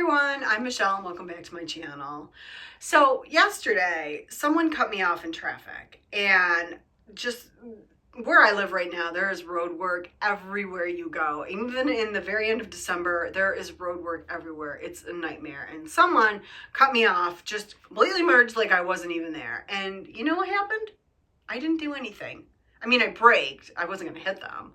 everyone, I'm Michelle and welcome back to my channel. So yesterday, someone cut me off in traffic, and just where I live right now, there is road work everywhere you go. Even in the very end of December, there is road work everywhere. It's a nightmare. And someone cut me off, just completely merged like I wasn't even there. And you know what happened? I didn't do anything. I mean, I braked. I wasn't going to hit them.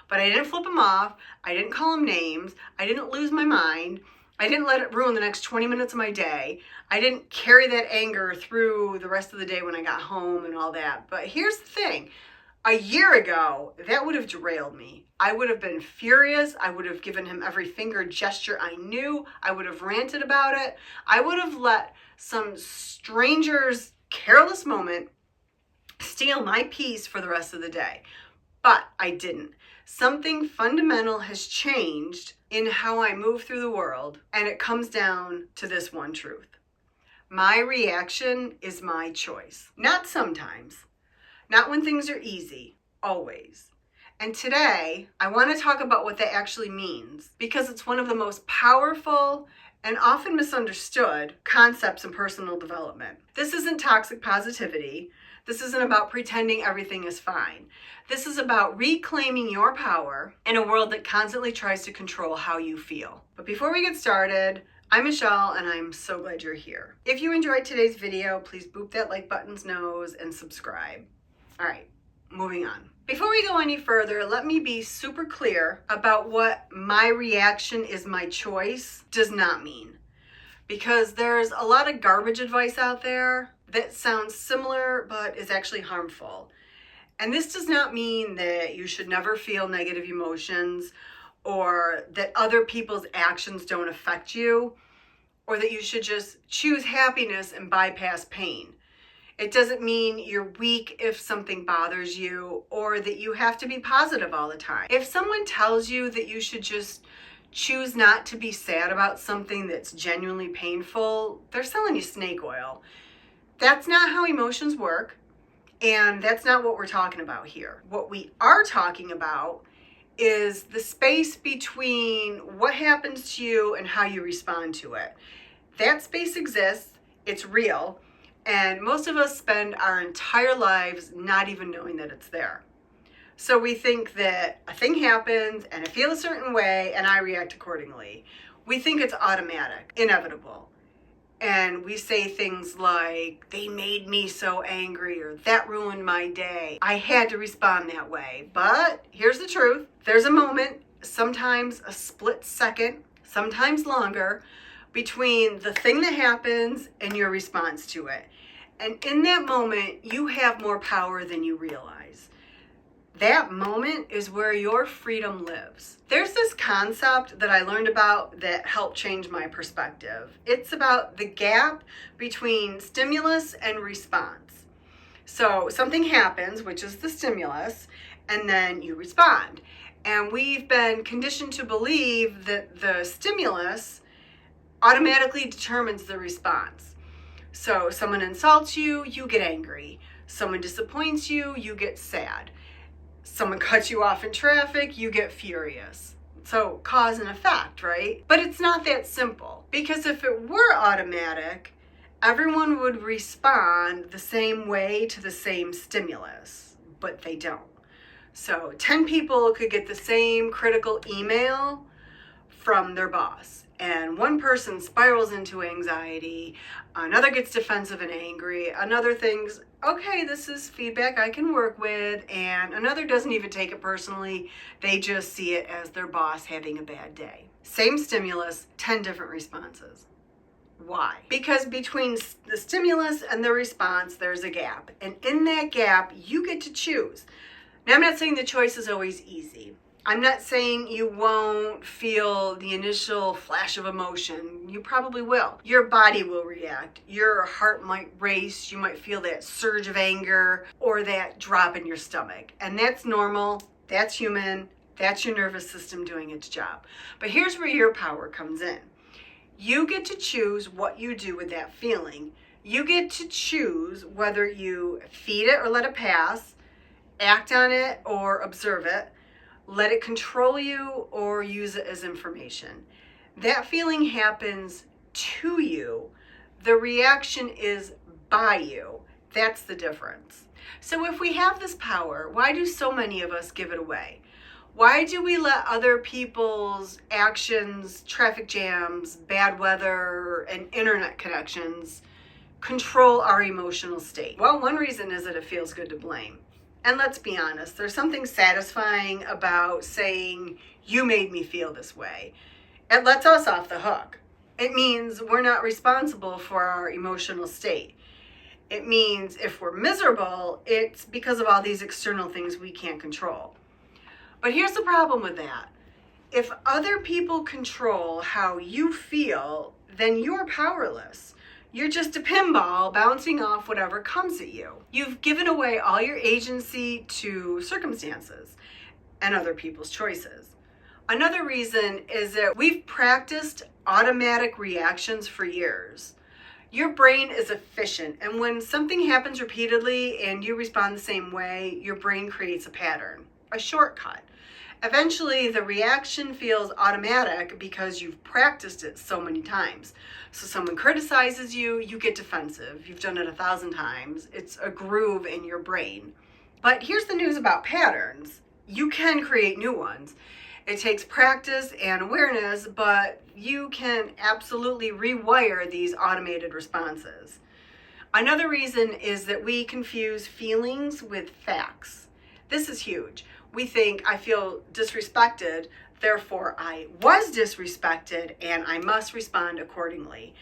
But I didn't flip them off. I didn't call them names. I didn't lose my mind. I didn't let it ruin the next 20 minutes of my day. I didn't carry that anger through the rest of the day when I got home and all that. But here's the thing. A year ago, that would have derailed me. I would have been furious. I would have given him every finger gesture I knew. I would have ranted about it. I would have let some stranger's careless moment steal my peace for the rest of the day. But I didn't. Something fundamental has changed in how I move through the world, and it comes down to this one truth. My reaction is my choice. Not sometimes. Not when things are easy. Always. And today, I want to talk about what that actually means, because it's one of the most powerful and often misunderstood concepts in personal development. This isn't toxic positivity. This isn't about pretending everything is fine. This is about reclaiming your power in a world that constantly tries to control how you feel. But before we get started, I'm Michelle and I'm so glad you're here. If you enjoyed today's video, please boop that like button's nose and subscribe. All right, moving on. Before we go any further, let me be super clear about what my reaction is my choice does not mean. Because there's a lot of garbage advice out there that sounds similar but is actually harmful. And this does not mean that you should never feel negative emotions, or that other people's actions don't affect you, or that you should just choose happiness and bypass pain. It doesn't mean you're weak if something bothers you, or that you have to be positive all the time. If someone tells you that you should just choose not to be sad about something that's genuinely painful, they're selling you snake oil. That's not how emotions work, and that's not what we're talking about here. What we are talking about is the space between what happens to you and how you respond to it. That space exists, it's real, and most of us spend our entire lives not even knowing that it's there. So we think that a thing happens and I feel a certain way and I react accordingly. We think it's automatic, inevitable. And we say things like, they made me so angry, or that ruined my day. I had to respond that way. But here's the truth. There's a moment, sometimes a split second, sometimes longer, between the thing that happens and your response to it. And in that moment, you have more power than you realize. That moment is where your freedom lives. There's this concept that I learned about that helped change my perspective. It's about the gap between stimulus and response. So something happens, which is the stimulus, and then you respond. And we've been conditioned to believe that the stimulus automatically determines the response. So someone insults you, you get angry. Someone disappoints you, you get sad. Someone cuts you off in traffic, you get furious. So cause and effect, right? But it's not that simple, because if it were automatic, everyone would respond the same way to the same stimulus, but they don't. So 10 people could get the same critical email from their boss, and one person spirals into anxiety, another gets defensive and angry, another thinks, okay, this is feedback I can work with, and another doesn't even take it personally. They just see it as their boss having a bad day. Same stimulus, 10 different responses. Why? Because between the stimulus and the response, there's a gap. And in that gap, you get to choose. Now, I'm not saying the choice is always easy. I'm not saying you won't feel the initial flash of emotion. You probably will. Your body will react. Your heart might race. You might feel that surge of anger or that drop in your stomach. And that's normal. That's human. That's your nervous system doing its job. But here's where your power comes in. You get to choose what you do with that feeling. You get to choose whether you feed it or let it pass, act on it or observe it, let it control you, or use it as information. That feeling happens to you. The reaction is by you. That's the difference. So if we have this power, why do so many of us give it away? Why do we let other people's actions, traffic jams, bad weather, and internet connections control our emotional state? Well, one reason is that it feels good to blame. And let's be honest, there's something satisfying about saying, you made me feel this way. It lets us off the hook. It means we're not responsible for our emotional state. It means if we're miserable, it's because of all these external things we can't control. But here's the problem with that. If other people control how you feel, then you're powerless. You're just a pinball bouncing off whatever comes at you. You've given away all your agency to circumstances and other people's choices. Another reason is that we've practiced automatic reactions for years. Your brain is efficient, and when something happens repeatedly and you respond the same way, your brain creates a pattern, a shortcut. Eventually, the reaction feels automatic because you've practiced it so many times. So someone criticizes you, you get defensive. You've done it 1,000 times. It's a groove in your brain. But here's the news about patterns. You can create new ones. It takes practice and awareness, but you can absolutely rewire these automated responses. Another reason is that we confuse feelings with facts. This is huge. We think, I feel disrespected, therefore I was disrespected and I must respond accordingly.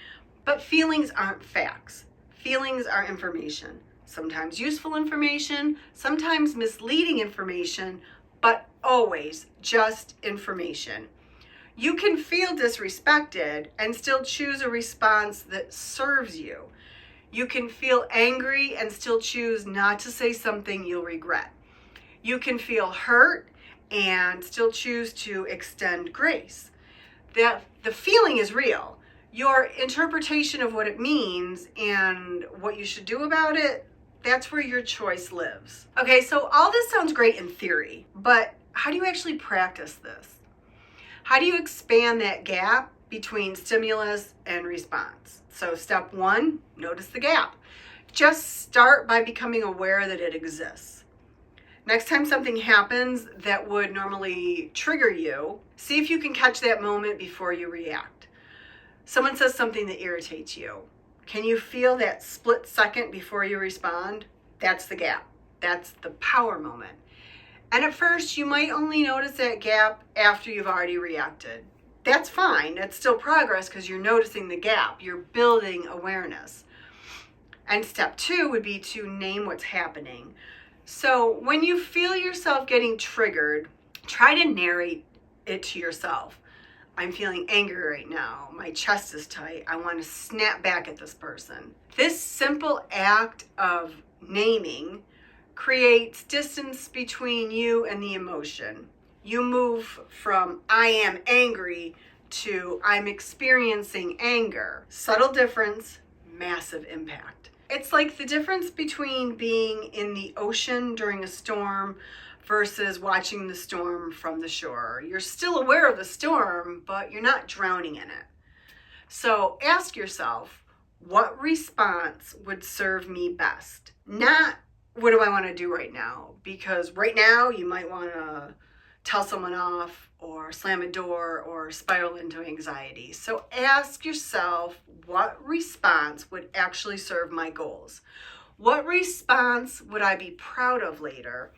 But feelings aren't facts. Feelings are information. Sometimes useful information, sometimes misleading information, but always just information. You can feel disrespected and still choose a response that serves you. You can feel angry and still choose not to say something you'll regret. You can feel hurt and still choose to extend grace. The feeling is real. Your interpretation of what it means and what you should do about it, that's where your choice lives. Okay, so all this sounds great in theory, but how do you actually practice this? How do you expand that gap between stimulus and response? So step one, notice the gap. Just start by becoming aware that it exists. Next time something happens that would normally trigger you, see if you can catch that moment before you react. Someone says something that irritates you. Can you feel that split second before you respond? That's the gap. That's the power moment. And at first, you might only notice that gap after you've already reacted. That's fine. That's still progress because you're noticing the gap. You're building awareness. And step two would be to name what's happening. So when you feel yourself getting triggered, try to narrate it to yourself. I'm feeling angry right now. My chest is tight. I want to snap back at this person. This simple act of naming creates distance between you and the emotion. You move from I am angry to I'm experiencing anger. Subtle difference, massive impact. It's like the difference between being in the ocean during a storm versus watching the storm from the shore. You're still aware of the storm, but you're not drowning in it. So ask yourself, what response would serve me best? Not what do I want to do right now? Because right now you might want to tell someone off or slam a door or spiral into anxiety. So ask yourself, what response would actually serve my goals? What response would I be proud of later?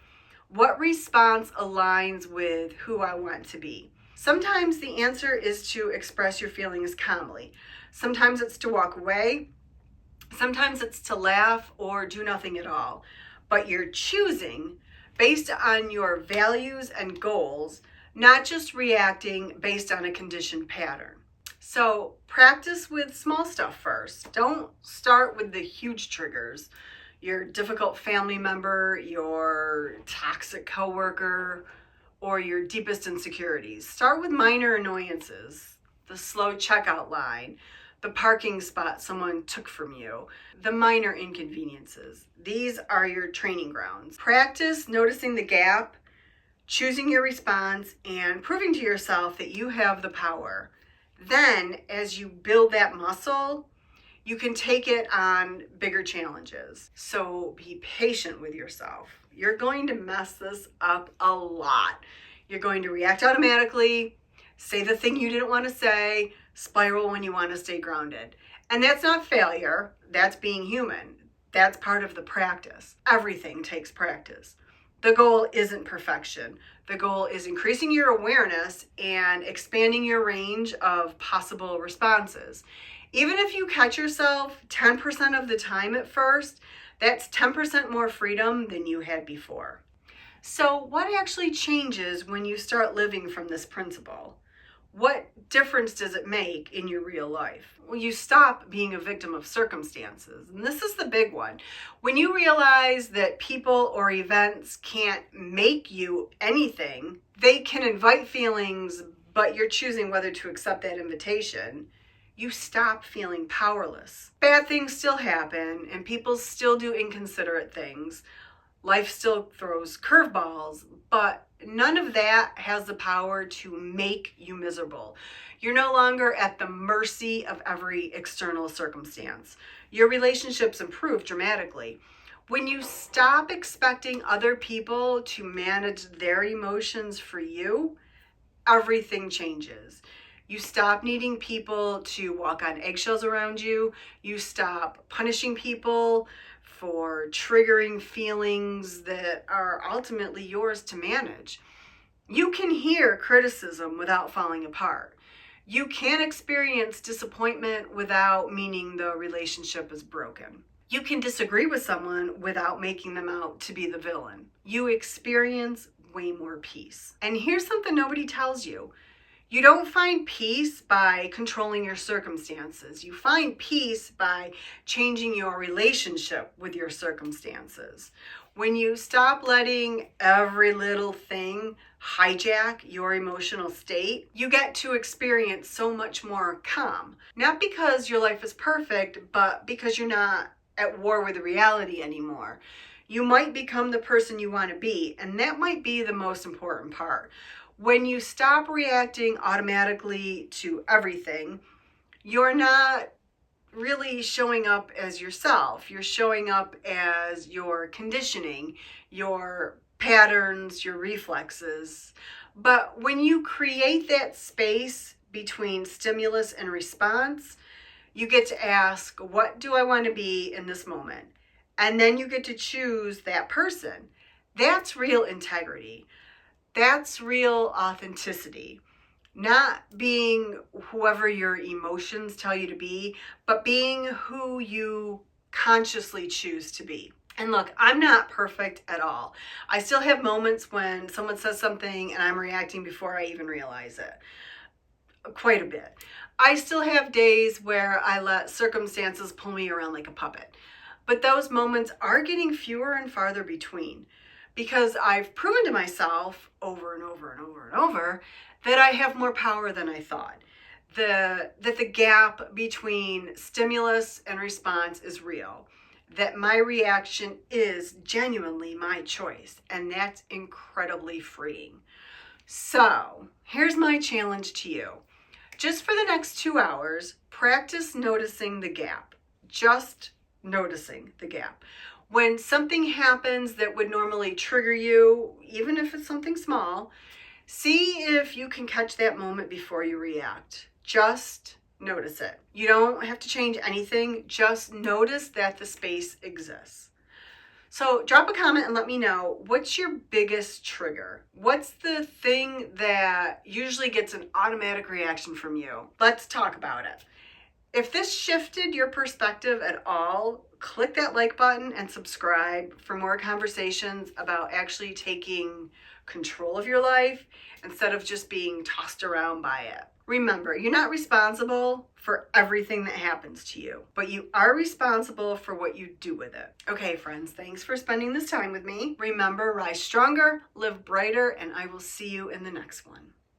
What response aligns with who I want to be? Sometimes the answer is to express your feelings calmly. Sometimes it's to walk away. Sometimes it's to laugh or do nothing at all. But you're choosing based on your values and goals, not just reacting based on a conditioned pattern. So practice with small stuff first. Don't start with the huge triggers. Your difficult family member, your toxic coworker, or your deepest insecurities. Start with minor annoyances, the slow checkout line, the parking spot someone took from you, the minor inconveniences. These are your training grounds. Practice noticing the gap, choosing your response, and proving to yourself that you have the power. Then as you build that muscle, you can take it on bigger challenges. So be patient with yourself. You're going to mess this up a lot. You're going to react automatically, say the thing you didn't want to say, spiral when you want to stay grounded. And that's not failure, that's being human. That's part of the practice. Everything takes practice. The goal isn't perfection. The goal is increasing your awareness and expanding your range of possible responses. Even if you catch yourself 10% of the time at first, that's 10% more freedom than you had before. So what actually changes when you start living from this principle? What difference does it make in your real life? Well, you stop being a victim of circumstances. And this is the big one. When you realize that people or events can't make you anything, they can invite feelings, but you're choosing whether to accept that invitation, you stop feeling powerless. Bad things still happen, and people still do inconsiderate things. Life still throws curveballs, but none of that has the power to make you miserable. You're no longer at the mercy of every external circumstance. Your relationships improve dramatically. When you stop expecting other people to manage their emotions for you, everything changes. You stop needing people to walk on eggshells around you. You stop punishing people for triggering feelings that are ultimately yours to manage. You can hear criticism without falling apart. You can experience disappointment without meaning the relationship is broken. You can disagree with someone without making them out to be the villain. You experience way more peace. And here's something nobody tells you. You don't find peace by controlling your circumstances. You find peace by changing your relationship with your circumstances. When you stop letting every little thing hijack your emotional state, you get to experience so much more calm. Not because your life is perfect, but because you're not at war with reality anymore. You might become the person you want to be, and that might be the most important part. When you stop reacting automatically to everything, you're not really showing up as yourself. You're showing up as your conditioning, your patterns, your reflexes. But when you create that space between stimulus and response, you get to ask, what do I want to be in this moment? And then you get to choose that person. That's real integrity. That's real authenticity. Not being whoever your emotions tell you to be, but being who you consciously choose to be. And look, I'm not perfect at all. I still have moments when someone says something and I'm reacting before I even realize it. Quite a bit. I still have days where I let circumstances pull me around like a puppet. But those moments are getting fewer and farther between, because I've proven to myself over and over and over and over that I have more power than I thought. That the gap between stimulus and response is real. That my reaction is genuinely my choice. And that's incredibly freeing. So here's my challenge to you. Just for the next 2 hours, practice noticing the gap. Just noticing the gap. When something happens that would normally trigger you, even if it's something small, see if you can catch that moment before you react. Just notice it. You don't have to change anything. Just notice that the space exists. So drop a comment and let me know, what's your biggest trigger? What's the thing that usually gets an automatic reaction from you? Let's talk about it. If this shifted your perspective at all, click that like button and subscribe for more conversations about actually taking control of your life instead of just being tossed around by it. Remember, you're not responsible for everything that happens to you, but you are responsible for what you do with it. Okay, friends, thanks for spending this time with me. Remember, rise stronger, live brighter, and I will see you in the next one.